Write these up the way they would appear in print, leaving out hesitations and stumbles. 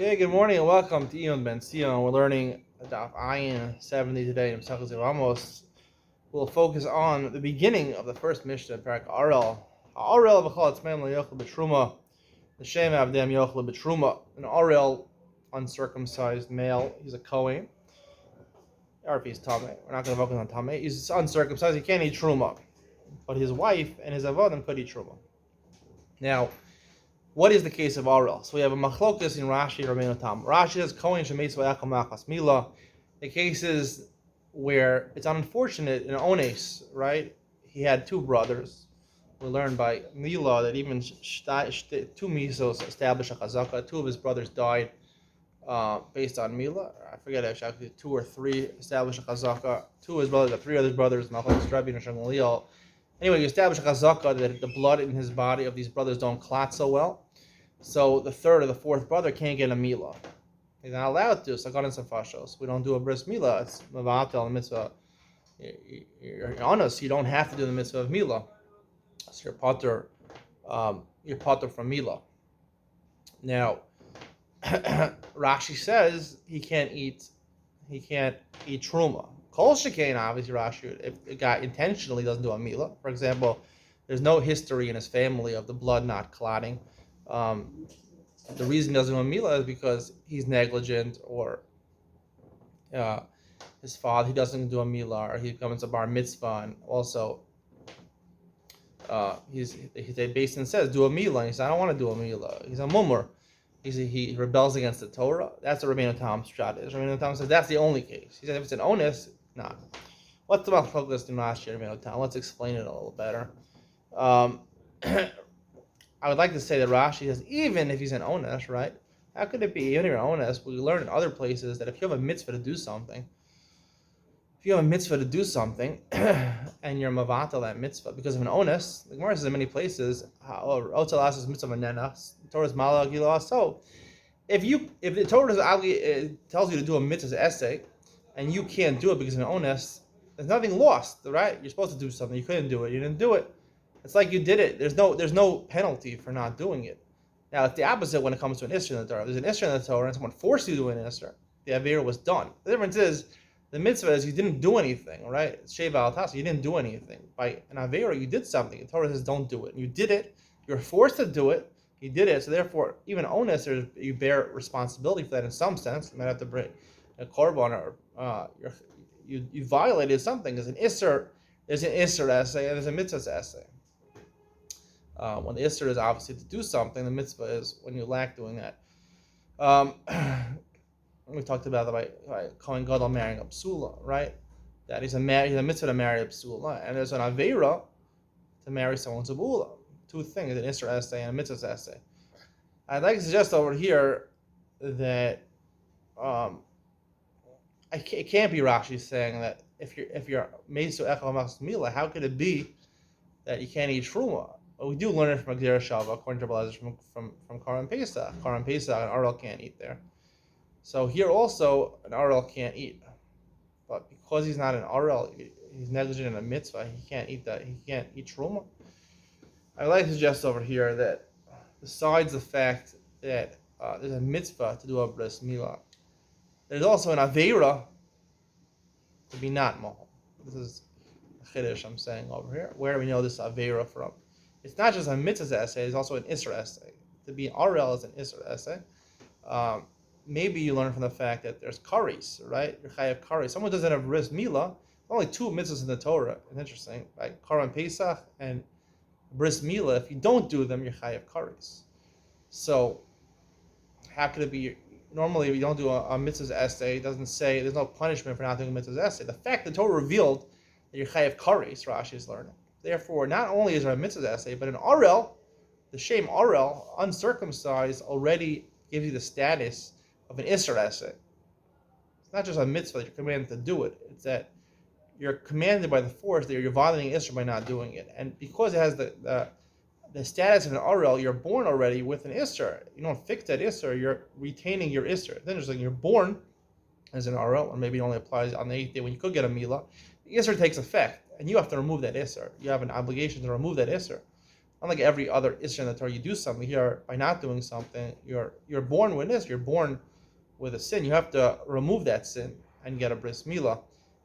Okay, good morning and welcome to Iyun Benzion. We're learning Daf Iyun 70 today in Yevamos. We'll focus on the beginning of the first Mishnah, Parak Arel. Arel v'chol etzmeim le'yochel b'truma, l'shem avdem yochel b'truma. An Arel, uncircumcised male, he's a Kohen. Or if he's Tameh, we're not going to focus on Tameh. He's uncircumcised, he can't eat truma. But his wife and his avodim could eat truma. Now, what is the case of Arel? So we have a machlokas in Rashi and Rabbeinu Tam. Rashi says Kohen shemeitz v'yachal machas mila. The cases where it's unfortunate in Ones, right? He had two brothers. We learned by Mila that even two misos established a chazaka. Two of his brothers died based on Mila. I forget actually, two or three established a chazaka. Two of his brothers, three other brothers, Malchus Rabbi and Shamaliel. Anyway, you establish a chazaka that the blood in his body of these brothers don't clot so well. So the third or the fourth brother can't get a Mila. He's not allowed to. Sagan and Safashos. We don't do a bris Mila. It's Mavatel and Mitzvah. You're honest. You don't have to do the Mitzvah of Mila. So you're potter from Mila. Now, Rashi says he can't eat Truma. Kol Shekain, obviously, Rashi, if a guy intentionally doesn't do a Mila. For example, there's no history in his family of the blood not clotting. The reason he doesn't do a Mila is because he's negligent, or his father, he doesn't do a Mila, or he becomes a bar mitzvah, and also the basin says do a Mila, and he says I don't want to do a Mila. He's a mummer. He rebels against the Torah. That's what Rabbeinu Tam's shot is. Rabbeinu Tam says that's the only case. He said if it's an onus, not. What's the focus in Rashi, Rabbeinu Tam? Let's explain it a little better. I would like to say that Rashi says, even if he's an onus, right? How could it be? Even if you're an onus, we learn in other places that if you have a mitzvah to do something, and you're mavatal that mitzvah because of an onus, the Gemara says in many places, Otalas is mitzvah nenas, Torah's malah gilah. So, if the Torah tells you to do a mitzvah essay, and you can't do it because of an onus, there's nothing lost, right? You're supposed to do something, you couldn't do it, you didn't do it. It's like you did it. There's no penalty for not doing it. Now, it's the opposite when it comes to an Isra in the Torah. If there's an Isra in the Torah and someone forced you to do an Isra, the Avera was done. The difference is, the mitzvah is you didn't do anything, right? It's Sheva al-Tas, you didn't do anything. By an Avera, you did something. The Torah says don't do it. You did it. You're forced to do it. You did it. So therefore, even onus, you bear responsibility for that in some sense. You might have to bring a korban, or you violated something. There's an Isra essay, and there's a mitzvah essay. When the Isser is obviously to do something, the mitzvah is when you lack doing that. We talked about that by Kohen Gadol marrying a psula, right? That he's a mitzvah to marry a psula, and there's an avera to marry someone's abula. Two things: an Isser essay and a mitzvah essay. I'd like to suggest over here that it can't be Rashi saying that if you're meisu echal mas mila, how could it be that you can't eat truma? Well, we do learn it from Agdera Shava, according to Rabbi from Karan Pesach. Karan Pesach, an Arel can't eat there. So here also, an Arel can't eat. But because he's not an Arel, he's negligent in a mitzvah, he can't eat that. He can't eat truma. I'd like to suggest over here that besides the fact that there's a mitzvah to do a bris milah, there's also an avera to be not mohel. This is a chiddush I'm saying over here. Where do we know this avera from? It's not just a mitzvah essay, it's also an Isra essay. To be Arel is an Isra essay. Maybe you learn from the fact that there's karis, right? You're chayav karis. Someone doesn't have bris milah. Only two mitzvahs in the Torah. It's interesting, right? Karan Pesach and bris milah. If you don't do them, you're chayav karis. So, how could it be? Normally, if you don't do a mitzvah essay, it doesn't say there's no punishment for not doing a mitzvah essay. The fact the Torah revealed that you're chayav karis, Rashi is learning. Therefore, not only is there a mitzvah essay, but an Arel, the shame Arel, uncircumcised, already gives you the status of an Isser essay. It's not just a mitzvah that you're commanded to do it. It's that you're commanded by the force that you're violating Isser by not doing it. And because it has the status of an Arel, you're born already with an Isser. You don't fix that Isser, you're retaining your Isser. It's interesting, you're born as an Arel, or maybe it only applies on the 8th day when you could get a Milah. The Isser takes effect, and you have to remove that Isser. You have an obligation to remove that Isser. unlike every other issue in the Torah, you do something here by not doing something. You're born with this. You're born with a sin. You have to remove that sin and get a bris milah.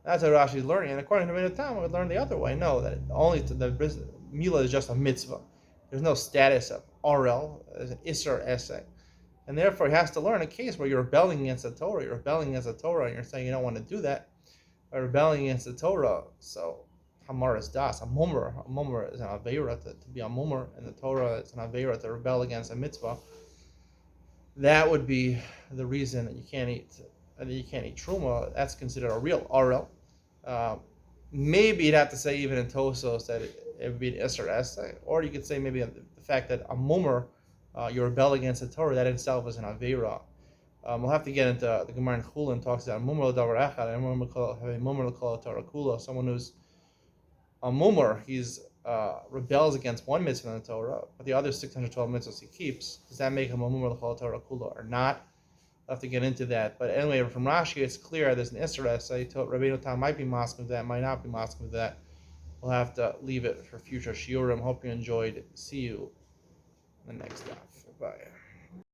That's what Rashi is learning. And according to Minut Tam, we learn the other way. No, that only the bris milah is just a mitzvah. There's no status of RL as an Isser essay. And therefore, he has to learn a case where you're rebelling against the Torah. You're rebelling against the Torah, and you're saying you don't want to do that by rebelling against the Torah. So, Hamar is das. A mummer is an aveira to be a mummer, and the Torah is an aveira to rebel against a mitzvah. That would be the reason that you can't eat truma. That's considered a real RL. Maybe you'd have to say even in Tosos that it would be an Isser essay, or you could say maybe the fact that a mummer, you rebel against the Torah, that in itself is an aveira. We'll have to get into the Gemara in Chulin talks about mummer l'davar echad and mummer l'kol Torah kula. Someone who's a mummer, he's rebels against one mitzvah in the Torah, but the other 612 mitzvahs he keeps. Does that make him a mummer l'kol Torah kula or not? We'll have to get into that. But anyway, from Rashi, it's clear there's an Isser essay. Rabbeinu Tam might be masking with that, might not be masking with that. We'll have to leave it for future shiurim. Hope you enjoyed. See you in the next daf. Bye.